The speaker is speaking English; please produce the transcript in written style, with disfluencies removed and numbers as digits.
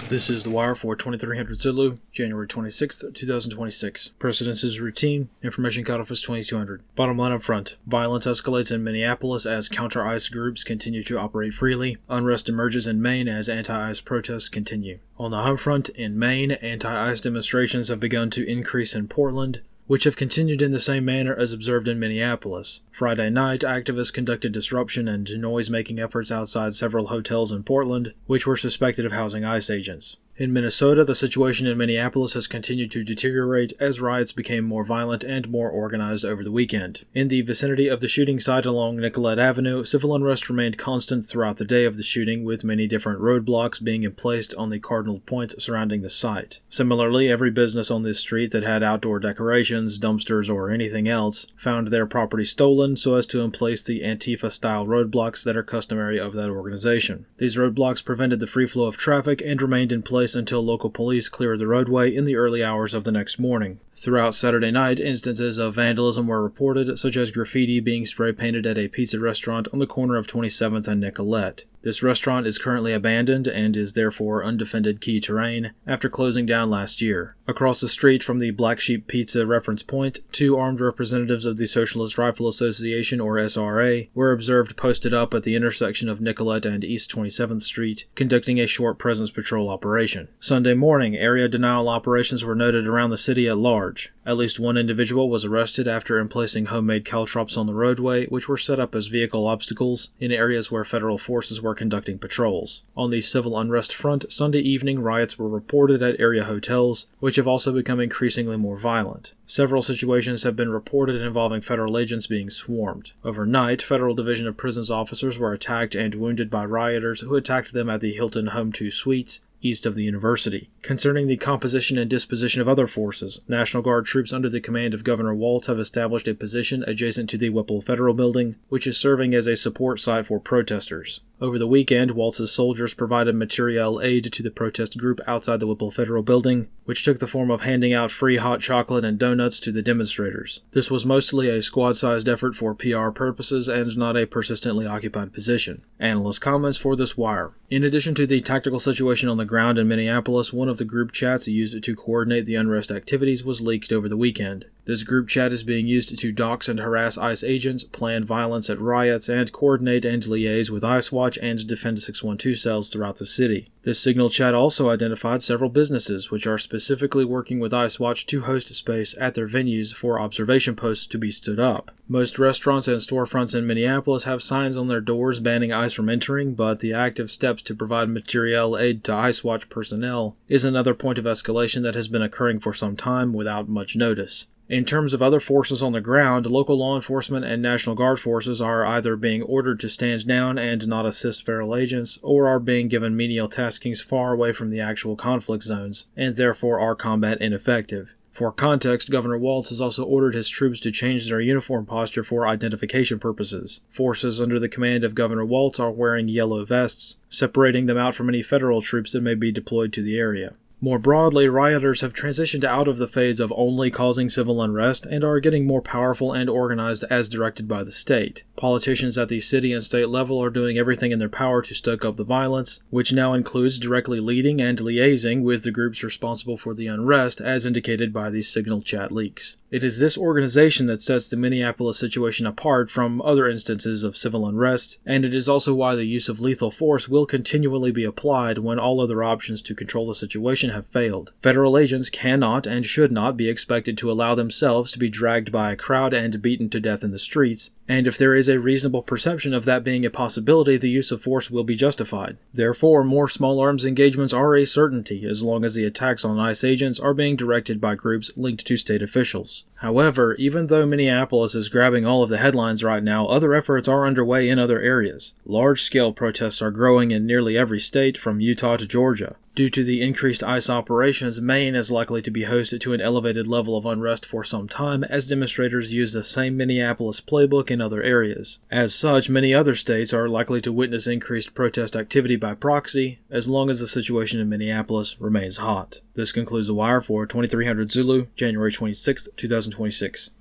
This is The Wire for 2300 Zulu, January 26, 2026. Precedence is routine. Information cutoff is 2200. Bottom line up front. Violence escalates in Minneapolis as counter-ICE groups continue to operate freely. Unrest emerges in Maine as anti-ICE protests continue. On the home front, in Maine, anti-ICE demonstrations have begun to increase in Portland, which have continued in the same manner as observed in Minneapolis. Friday night, activists conducted disruption and noise-making efforts outside several hotels in Portland, which were suspected of housing ICE agents. In Minnesota, the situation in Minneapolis has continued to deteriorate as riots became more violent and more organized over the weekend. In the vicinity of the shooting site along Nicollet Avenue, civil unrest remained constant throughout the day of the shooting, with many different roadblocks being placed on the cardinal points surrounding the site. Similarly, every business on this street that had outdoor decorations, dumpsters, or anything else found their property stolen so as to emplace the Antifa-style roadblocks that are customary of that organization. These roadblocks prevented the free flow of traffic and remained in place until local police cleared the roadway in the early hours of the next morning. Throughout Saturday night, instances of vandalism were reported, such as graffiti being spray-painted at a pizza restaurant on the corner of 27th and Nicollet. This restaurant is currently abandoned and is therefore undefended key terrain after closing down last year. Across the street from the Black Sheep Pizza reference point, two armed representatives of the Socialist Rifle Association, or SRA, were observed posted up at the intersection of Nicollet and East 27th Street, conducting a short presence patrol operation. Sunday morning, area denial operations were noted around the city at large. At least one individual was arrested after emplacing homemade caltrops on the roadway, which were set up as vehicle obstacles in areas where federal forces were conducting patrols. On the civil unrest front, Sunday evening riots were reported at area hotels, which have also become increasingly more violent. Several situations have been reported involving federal agents being swarmed. Overnight, Federal Division of Prisons officers were attacked and wounded by rioters who attacked them at the Hilton Home 2 Suites, east of the university. Concerning the composition and disposition of other forces, National Guard troops under the command of Governor Walz have established a position adjacent to the Whipple Federal Building, which is serving as a support site for protesters. Over the weekend, Walz's soldiers provided materiel aid to the protest group outside the Whipple Federal Building, which took the form of handing out free hot chocolate and donuts to the demonstrators. This was mostly a squad-sized effort for PR purposes and not a persistently occupied position. Analyst comments for this wire. In addition to the tactical situation on the ground in Minneapolis, one of the group chats used to coordinate the unrest activities was leaked over the weekend. This group chat is being used to dox and harass ICE agents, plan violence at riots, and coordinate and liaise with ICE Watch and Defend 612 cells throughout the city. This signal chat also identified several businesses which are specifically working with ICE Watch to host space at their venues for observation posts to be stood up. Most restaurants and storefronts in Minneapolis have signs on their doors banning ICE from entering, but the active steps to provide materiel aid to ICE Watch personnel is another point of escalation that has been occurring for some time without much notice. In terms of other forces on the ground, local law enforcement and National Guard forces are either being ordered to stand down and not assist federal agents, or are being given menial taskings far away from the actual conflict zones, and therefore are combat ineffective. For context, Governor Walz has also ordered his troops to change their uniform posture for identification purposes. Forces under the command of Governor Walz are wearing yellow vests, separating them out from any federal troops that may be deployed to the area. More broadly, rioters have transitioned out of the phase of only causing civil unrest and are getting more powerful and organized as directed by the state. Politicians at the city and state level are doing everything in their power to stoke up the violence, which now includes directly leading and liaising with the groups responsible for the unrest, as indicated by these signal chat leaks. It is this organization that sets the Minneapolis situation apart from other instances of civil unrest, and it is also why the use of lethal force will continually be applied when all other options to control the situation have failed. Federal agents cannot and should not be expected to allow themselves to be dragged by a crowd and beaten to death in the streets, and if there is a reasonable perception of that being a possibility, the use of force will be justified. Therefore, more small arms engagements are a certainty as long as the attacks on ICE agents are being directed by groups linked to state officials. However, even though Minneapolis is grabbing all of the headlines right now, other efforts are underway in other areas. Large-scale protests are growing in nearly every state, from Utah to Georgia. Due to the increased ICE operations, Maine is likely to be hosted to an elevated level of unrest for some time as demonstrators use the same Minneapolis playbook in other areas. As such, many other states are likely to witness increased protest activity by proxy, as long as the situation in Minneapolis remains hot. This concludes The Wire for 2300 Zulu, January 26, 2026.